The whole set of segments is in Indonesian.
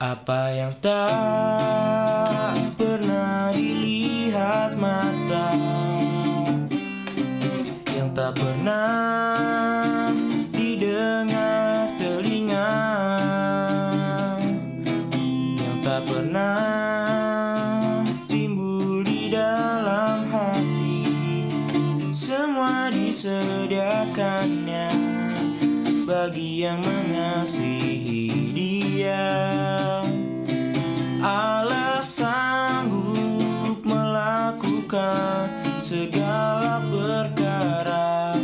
Apa yang tak pernah dilihat mata, yang tak pernah didengar telinga, yang tak pernah timbul di dalam hati, semua disediakannya bagi yang mengasihi Dia. Allah sanggup melakukan segala perkara,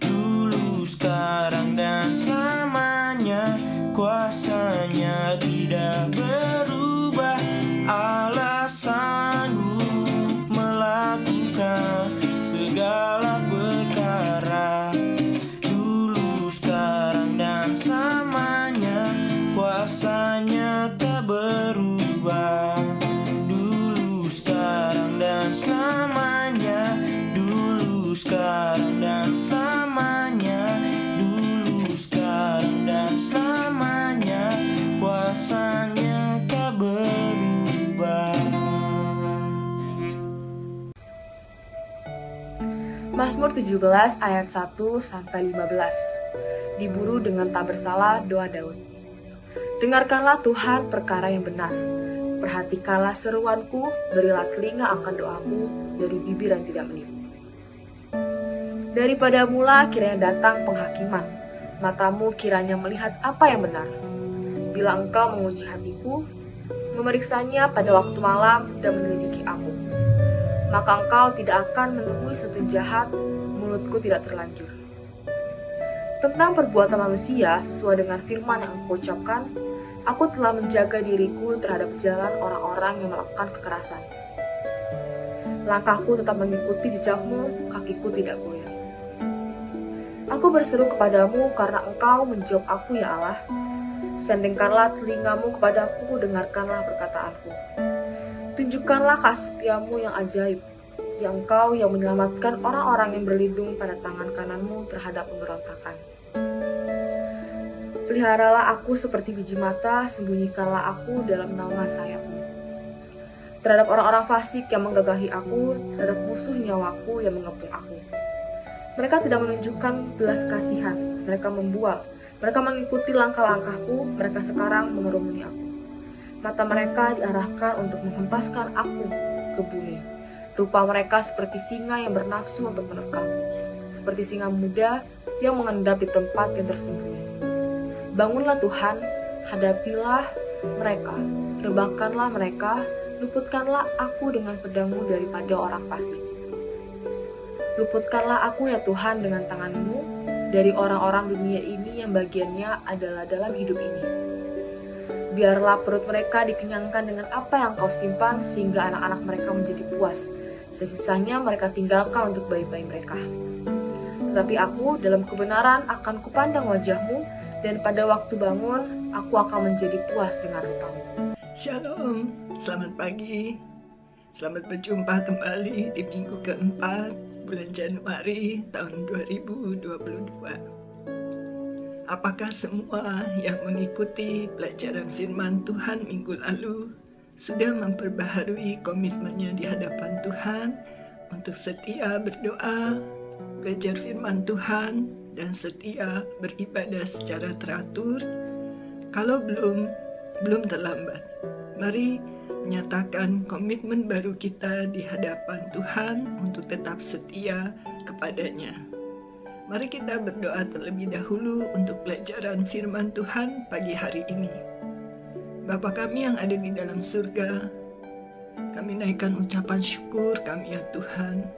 dulu, sekarang, dan selamanya. Kuasanya tidak berubah. Allah sanggup melakukan segala perkara, dulu, sekarang, dan selamanya. Kuasanya tak berubah, dulu, sekarang, dan selamanya. Dulu, sekarang, dan selamanya. Dulu, sekarang, dan selamanya. Kuasanya tak berubah. Mazmur 17 ayat 1-15. Diburu dengan tak bersalah, doa Daud. Dengarkanlah Tuhan perkara yang benar. Perhatikanlah seruanku, berilah telinga akan doaku dari bibir yang tidak menipu. Daripada mula kiranya datang penghakiman, matamu kiranya melihat apa yang benar. Bila engkau menguji hatiku, memeriksanya pada waktu malam dan menyelidiki aku, maka engkau tidak akan menemui sesuatu jahat, mulutku tidak terlanjur. Tentang perbuatan manusia sesuai dengan firman yang engkau ucapkan, aku telah menjaga diriku terhadap jalan orang-orang yang melakukan kekerasan. Langkahku tetap mengikuti jejakmu, kakiku tidak goyah. Aku berseru kepadamu karena engkau menjawab aku, ya Allah. Sendingkanlah telingamu kepadaku, dengarkanlah perkataanku. Tunjukkanlah kasih setiamu yang ajaib, ya engkau yang menyelamatkan orang-orang yang berlindung pada tangan kananmu terhadap pemberontakan. Peliharalah aku seperti biji mata, sembunyikanlah aku dalam naungan sayapmu. Terhadap orang-orang fasik yang menggagahi aku, terhadap musuh nyawaku yang mengepung aku. Mereka tidak menunjukkan belas kasihan, mereka membual, mereka mengikuti langkah-langkahku, mereka sekarang mengerumuni aku. Mata mereka diarahkan untuk menghempaskan aku ke bumi. Rupa mereka seperti singa yang bernafsu untuk menerkam, seperti singa muda yang mengendap di tempat yang tersembunyi. Bangunlah Tuhan, hadapilah mereka, rebahkanlah mereka, luputkanlah aku dengan pedangmu daripada orang fasik. Luputkanlah aku ya Tuhan dengan tangan-Mu dari orang-orang dunia ini yang bagiannya adalah dalam hidup ini. Biarlah perut mereka dikenyangkan dengan apa yang Kau simpan sehingga anak-anak mereka menjadi puas, dan sisanya mereka tinggalkan untuk bayi-bayi mereka. Tetapi aku dalam kebenaran akan kupandang wajah-Mu, dan pada waktu bangun, aku akan menjadi puas dengan rupa-Mu. Shalom, selamat pagi. Selamat berjumpa kembali di minggu keempat bulan Januari tahun 2022. Apakah semua yang mengikuti pelajaran firman Tuhan minggu lalu sudah memperbaharui komitmennya di hadapan Tuhan untuk setia berdoa, belajar firman Tuhan, dan setia beribadah secara teratur? Kalau belum terlambat. Mari menyatakan komitmen baru kita di hadapan Tuhan untuk tetap setia kepadanya. Mari kita berdoa terlebih dahulu untuk pelajaran firman Tuhan pagi hari ini. Bapa kami yang ada di dalam surga, kami naikkan ucapan syukur kami ya Tuhan,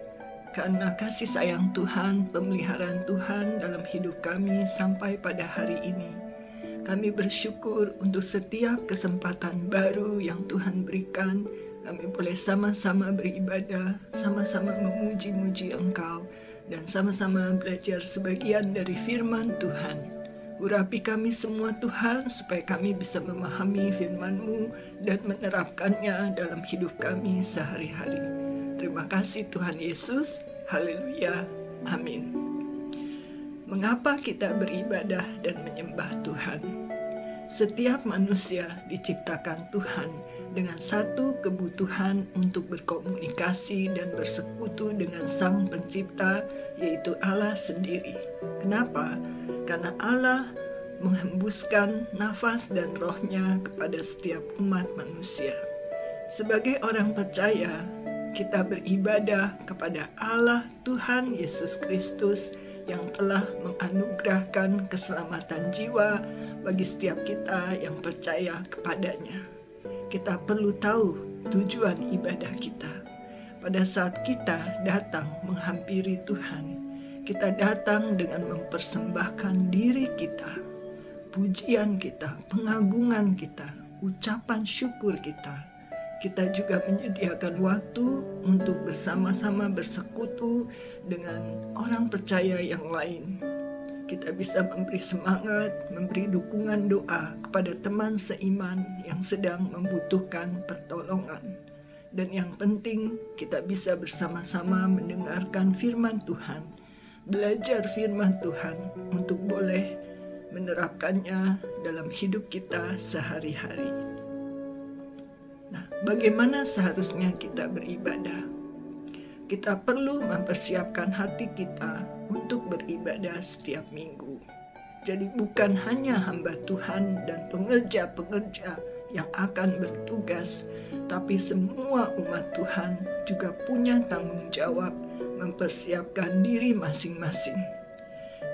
karena kasih sayang Tuhan, pemeliharaan Tuhan dalam hidup kami sampai pada hari ini. Kami bersyukur untuk setiap kesempatan baru yang Tuhan berikan. Kami boleh sama-sama beribadah, sama-sama memuji-muji Engkau, dan sama-sama belajar sebagian dari firman Tuhan. Urapi kami semua Tuhan, supaya kami bisa memahami firman-Mu dan menerapkannya dalam hidup kami sehari-hari. Terima kasih Tuhan Yesus. Haleluya. Amin. Mengapa kita beribadah dan menyembah Tuhan? Setiap manusia diciptakan Tuhan dengan satu kebutuhan untuk berkomunikasi dan bersekutu dengan Sang Pencipta, yaitu Allah sendiri. Kenapa? Karena Allah menghembuskan nafas dan rohnya kepada setiap umat manusia. Sebagai orang percaya, kita beribadah kepada Allah Tuhan Yesus Kristus yang telah menganugerahkan keselamatan jiwa bagi setiap kita yang percaya kepadanya. Kita perlu tahu tujuan ibadah kita. Pada saat kita datang menghampiri Tuhan, kita datang dengan mempersembahkan diri kita, pujian kita, pengagungan kita, ucapan syukur kita. Kita juga menyediakan waktu untuk bersama-sama bersekutu dengan orang percaya yang lain. Kita bisa memberi semangat, memberi dukungan doa kepada teman seiman yang sedang membutuhkan pertolongan. Dan yang penting, kita bisa bersama-sama mendengarkan firman Tuhan, belajar firman Tuhan untuk boleh menerapkannya dalam hidup kita sehari-hari. Nah, bagaimana seharusnya kita beribadah? Kita perlu mempersiapkan hati kita untuk beribadah setiap minggu. Jadi bukan hanya hamba Tuhan dan pengerja-pengerja yang akan bertugas, tapi semua umat Tuhan juga punya tanggung jawab mempersiapkan diri masing-masing.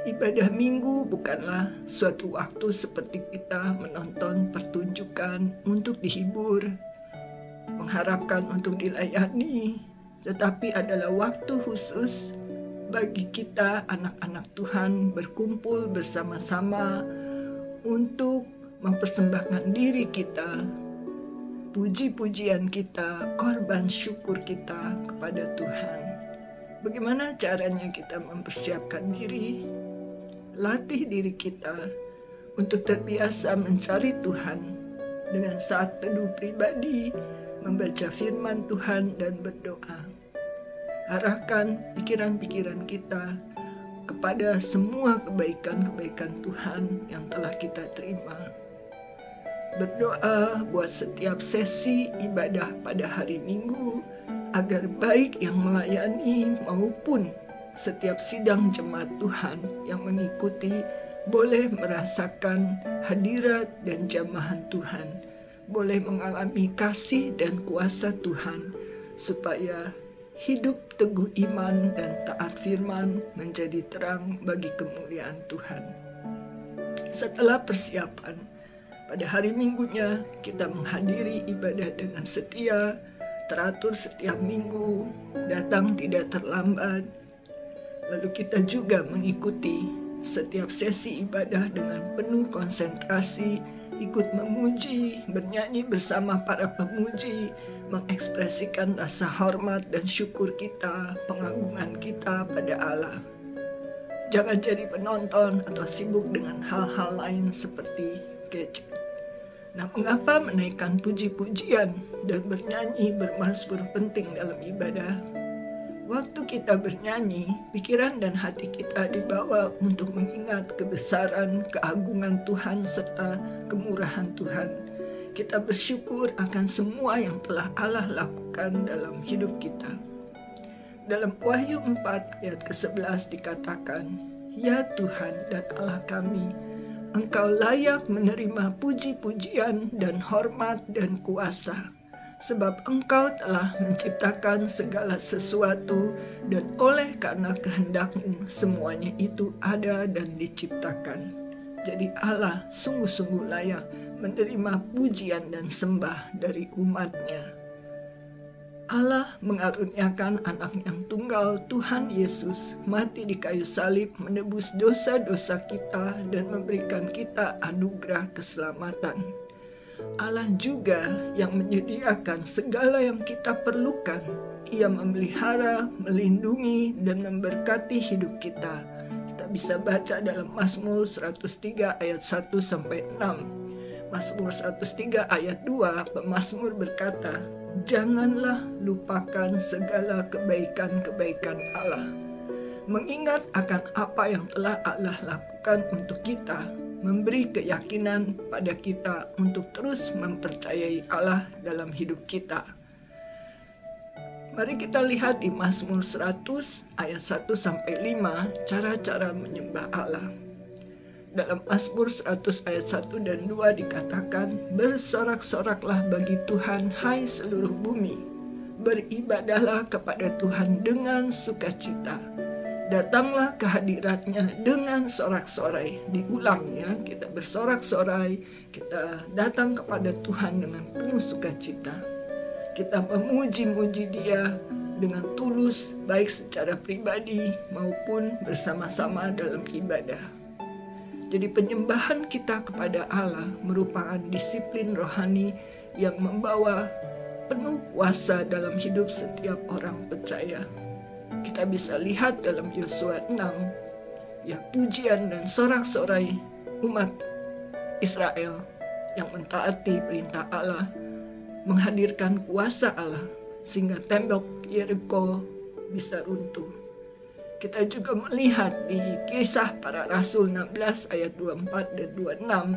Ibadah minggu bukanlah suatu waktu seperti kita menonton pertunjukan untuk dihibur, mengharapkan untuk dilayani, tetapi adalah waktu khusus bagi kita anak-anak Tuhan berkumpul bersama-sama untuk mempersembahkan diri kita, puji-pujian kita, korban syukur kita kepada Tuhan. Bagaimana caranya kita mempersiapkan diri? Latih diri kita untuk terbiasa mencari Tuhan dengan saat teduh pribadi, membaca firman Tuhan dan berdoa. Arahkan pikiran-pikiran kita kepada semua kebaikan-kebaikan Tuhan yang telah kita terima. Berdoa buat setiap sesi ibadah pada hari Minggu, agar baik yang melayani maupun setiap sidang jemaat Tuhan yang mengikuti boleh merasakan hadirat dan jamahan Tuhan, boleh mengalami kasih dan kuasa Tuhan, supaya hidup teguh iman dan taat firman menjadi terang bagi kemuliaan Tuhan. Setelah persiapan, pada hari Minggunya kita menghadiri ibadah dengan setia, teratur setiap minggu, datang tidak terlambat. Lalu kita juga mengikuti setiap sesi ibadah dengan penuh konsentrasi, ikut memuji, bernyanyi bersama para pemuji, mengekspresikan rasa hormat dan syukur kita, pengagungan kita pada Allah. Jangan jadi penonton atau sibuk dengan hal-hal lain seperti gadget. Nah, mengapa menaikkan puji-pujian dan bernyanyi bermazmur penting dalam ibadah? Waktu kita bernyanyi, pikiran dan hati kita dibawa untuk mengingat kebesaran, keagungan Tuhan serta kemurahan Tuhan. Kita bersyukur akan semua yang telah Allah lakukan dalam hidup kita. Dalam Wahyu 4 ayat ke-11 dikatakan, "Ya Tuhan dan Allah kami, Engkau layak menerima puji-pujian dan hormat dan kuasa, sebab Engkau telah menciptakan segala sesuatu, dan oleh karena kehendak-Mu semuanya itu ada dan diciptakan." Jadi Allah sungguh-sungguh layak menerima pujian dan sembah dari umat-Nya. Allah mengaruniakan anak yang tunggal, Tuhan Yesus, mati di kayu salib, menebus dosa-dosa kita dan memberikan kita anugerah keselamatan. Allah juga yang menyediakan segala yang kita perlukan. Ia memelihara, melindungi, dan memberkati hidup kita. Kita bisa baca dalam Mazmur 103 ayat 1-6. Mazmur 103 ayat 2, pemazmur berkata, janganlah lupakan segala kebaikan-kebaikan Allah. Mengingat akan apa yang telah Allah lakukan untuk kita, memberi keyakinan pada kita untuk terus mempercayai Allah dalam hidup kita. Mari kita lihat di Mazmur 100 ayat 1-5 cara-cara menyembah Allah. Dalam Mazmur 100 ayat 1 dan 2 dikatakan, bersorak-soraklah bagi Tuhan, hai seluruh bumi. Beribadahlah kepada Tuhan dengan sukacita. Datanglah ke hadiratnya dengan sorak-sorai. Diulang ya, kita bersorak-sorai, kita datang kepada Tuhan dengan penuh sukacita. Kita memuji-muji Dia dengan tulus, baik secara pribadi maupun bersama-sama dalam ibadah. Jadi penyembahan kita kepada Allah merupakan disiplin rohani yang membawa penuh kuasa dalam hidup setiap orang percaya. Kita bisa lihat dalam Yosua 6, ya, pujian dan sorak-sorai umat Israel yang mentaati perintah Allah menghadirkan kuasa Allah sehingga tembok Yeriko bisa runtuh. Kita juga melihat di Kisah Para Rasul 16 ayat 24 dan 26,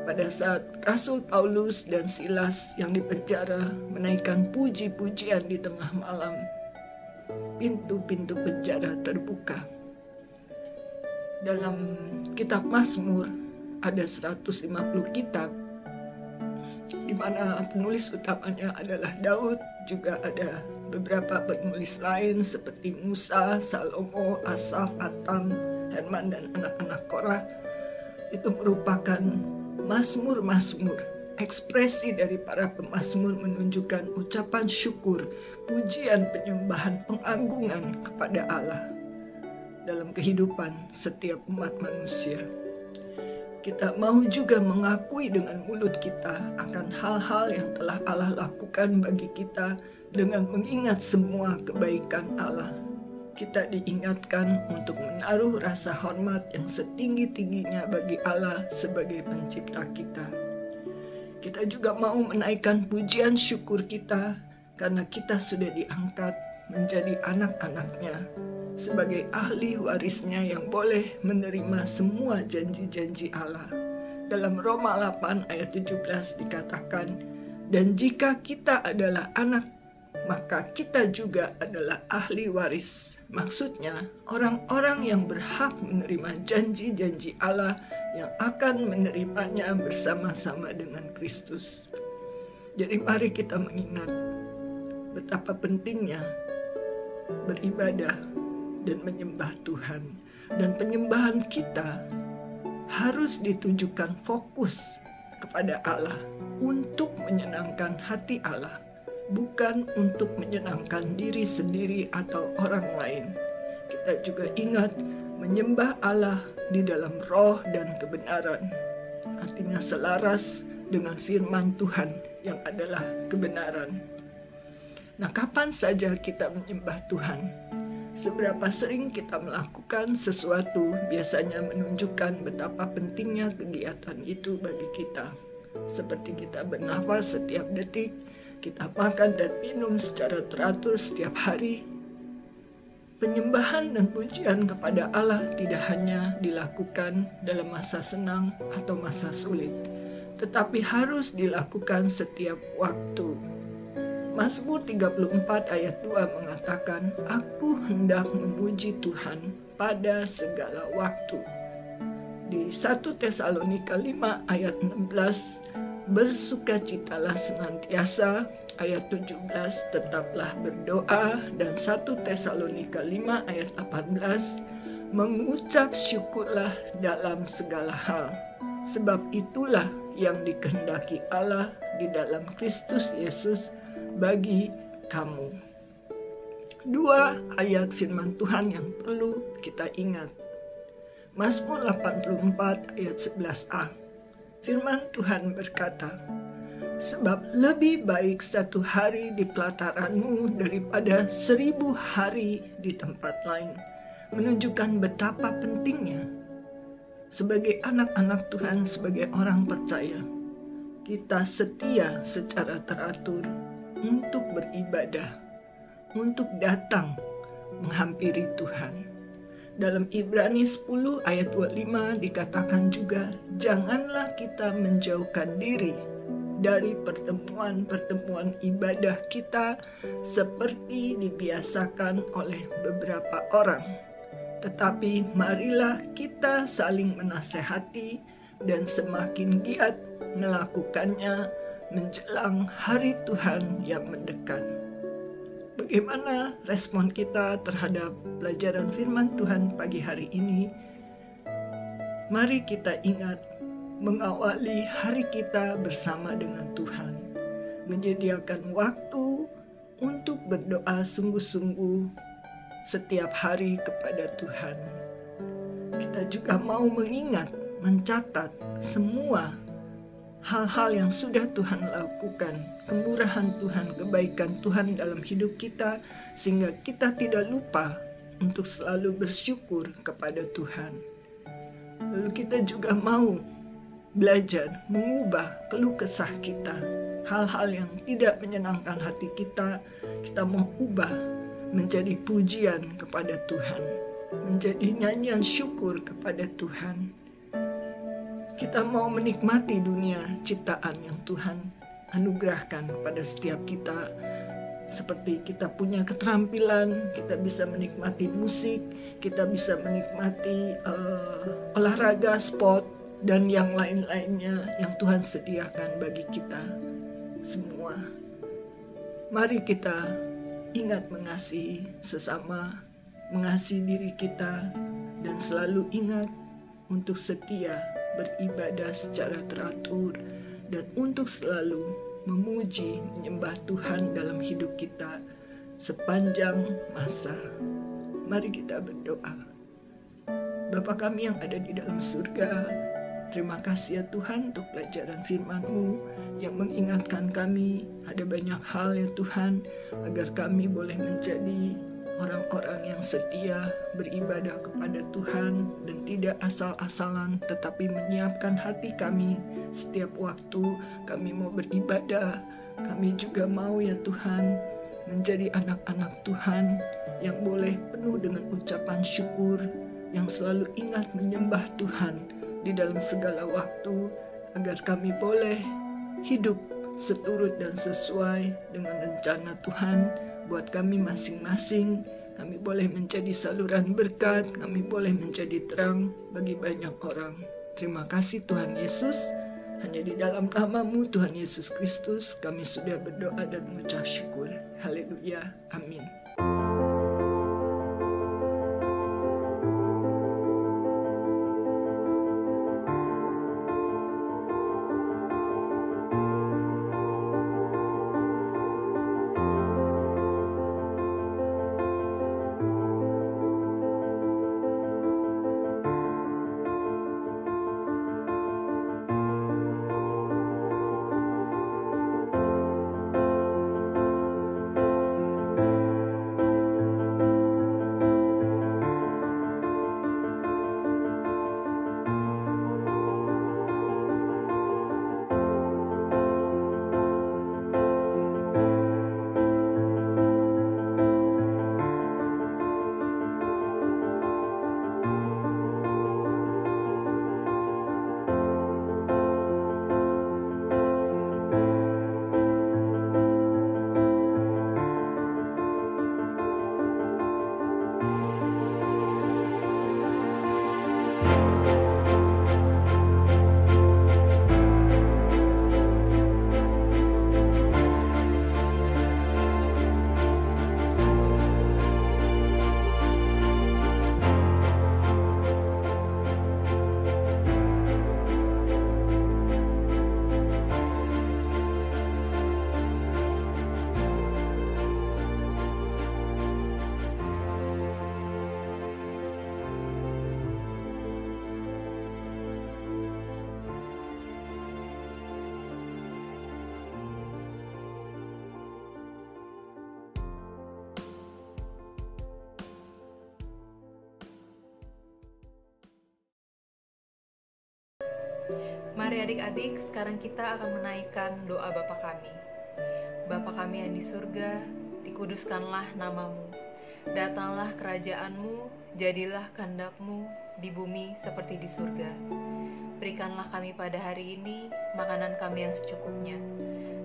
pada saat Rasul Paulus dan Silas yang dipenjara menaikkan puji-pujian di tengah malam, pintu-pintu penjara terbuka. Dalam kitab Mazmur ada 150 kitab, di mana penulis utamanya adalah Daud, juga ada beberapa penulis lain seperti Musa, Salomo, Asaf, Atam, Herman, dan anak-anak Korah. Itu merupakan mazmur-mazmur, ekspresi dari para pemazmur menunjukkan ucapan syukur, pujian, penyembahan, pengagungan kepada Allah dalam kehidupan setiap umat manusia. Kita mau juga mengakui dengan mulut kita akan hal-hal yang telah Allah lakukan bagi kita dengan mengingat semua kebaikan Allah. Kita diingatkan untuk menaruh rasa hormat yang setinggi-tingginya bagi Allah sebagai pencipta kita. Kita juga mau menaikkan pujian syukur kita karena kita sudah diangkat menjadi anak-anaknya, sebagai ahli warisnya yang boleh menerima semua janji-janji Allah. Dalam Roma 8 ayat 17 dikatakan, dan jika kita adalah anak, maka kita juga adalah ahli waris. Maksudnya, orang-orang yang berhak menerima janji-janji Allah yang akan menerimanya bersama-sama dengan Kristus. Jadi mari kita mengingat betapa pentingnya beribadah dan menyembah Tuhan. Dan penyembahan kita harus ditujukan fokus kepada Allah untuk menyenangkan hati Allah, bukan untuk menyenangkan diri sendiri atau orang lain. Kita juga ingat menyembah Allah di dalam roh dan kebenaran, artinya selaras dengan firman Tuhan yang adalah kebenaran. Nah, kapan saja kita menyembah Tuhan? Seberapa sering kita melakukan sesuatu biasanya menunjukkan betapa pentingnya kegiatan itu bagi kita. Seperti kita bernafas setiap detik, kita makan dan minum secara teratur setiap hari. Penyembahan dan pujian kepada Allah tidak hanya dilakukan dalam masa senang atau masa sulit, tetapi harus dilakukan setiap waktu. Mazmur 34 ayat 2 mengatakan, aku hendak memuji Tuhan pada segala waktu. Di 1 Tesalonika 5 ayat 16, bersukacitalah senantiasa. Ayat 17, tetaplah berdoa. Dan 1 Tesalonika 5 ayat 18, mengucap syukurlah dalam segala hal. Sebab itulah yang dikehendaki Allah di dalam Kristus Yesus bagi kamu. Dua ayat firman Tuhan yang perlu kita ingat. Mazmur 84 ayat 11a. Firman Tuhan berkata, sebab lebih baik 1 hari di pelataranmu daripada 1000 hari di tempat lain. Menunjukkan betapa pentingnya sebagai anak-anak Tuhan, sebagai orang percaya, kita setia secara teratur untuk beribadah, untuk datang menghampiri Tuhan. Dalam Ibrani 10 ayat 25 dikatakan juga, janganlah kita menjauhkan diri dari pertemuan-pertemuan ibadah kita seperti dibiasakan oleh beberapa orang. Tetapi marilah kita saling menasehati dan semakin giat melakukannya menjelang hari Tuhan yang mendekat. Bagaimana respon kita terhadap pelajaran firman Tuhan pagi hari ini? Mari kita ingat mengawali hari kita bersama dengan Tuhan, menyediakan waktu untuk berdoa sungguh-sungguh setiap hari kepada Tuhan. Kita juga mau mengingat, mencatat semua hal-hal yang sudah Tuhan lakukan, kemurahan Tuhan, kebaikan Tuhan dalam hidup kita, sehingga kita tidak lupa untuk selalu bersyukur kepada Tuhan. Lalu kita juga mau belajar mengubah keluh kesah kita, hal-hal yang tidak menyenangkan hati kita mau ubah menjadi pujian kepada Tuhan, menjadi nyanyian syukur kepada Tuhan. Kita mau menikmati dunia ciptaan yang Tuhan anugerahkan kepada setiap kita. Seperti kita punya keterampilan, kita bisa menikmati musik, kita bisa menikmati olahraga, sport, dan yang lain-lainnya yang Tuhan sediakan bagi kita semua. Mari kita ingat mengasihi sesama, mengasihi diri kita, dan selalu ingat untuk setia beribadah secara teratur dan untuk selalu memuji, menyembah Tuhan dalam hidup kita sepanjang masa. Mari kita berdoa. Bapa kami yang ada di dalam surga, terima kasih ya Tuhan untuk pelajaran firman-Mu yang mengingatkan kami ada banyak hal ya Tuhan, agar kami boleh menjadi orang-orang yang setia beribadah kepada Tuhan dan tidak asal-asalan, tetapi menyiapkan hati kami setiap waktu kami mau beribadah. Kami juga mau ya Tuhan menjadi anak-anak Tuhan yang boleh penuh dengan ucapan syukur, yang selalu ingat menyembah Tuhan di dalam segala waktu, agar kami boleh hidup seturut dan sesuai dengan rencana Tuhan buat kami masing-masing. Kami boleh menjadi saluran berkat, kami boleh menjadi terang bagi banyak orang. Terima kasih Tuhan Yesus. Hanya di dalam nama-Mu Tuhan Yesus Kristus kami sudah berdoa dan mengucap syukur. Haleluya. Amin. Mari adik-adik, sekarang kita akan menaikkan doa Bapa kami. Bapa Bapa kami yang di surga, dikuduskanlah namamu. Datanglah kerajaanmu, jadilah kehendak-Mu di bumi seperti di surga. Berikanlah kami pada hari ini makanan kami yang secukupnya,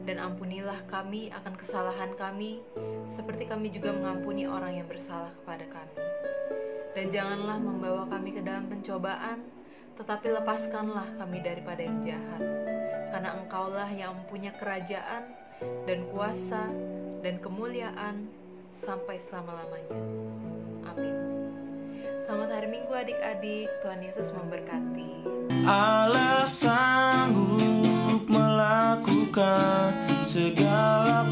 dan ampunilah kami akan kesalahan kami, seperti kami juga mengampuni orang yang bersalah kepada kami. Dan janganlah membawa kami ke dalam pencobaan, tetapi lepaskanlah kami daripada yang jahat. Karena Engkaulah yang mempunyai kerajaan, dan kuasa, dan kemuliaan, sampai selama-lamanya. Amin. Selamat hari Minggu adik-adik, Tuhan Yesus memberkati. Allah sanggup melakukan segala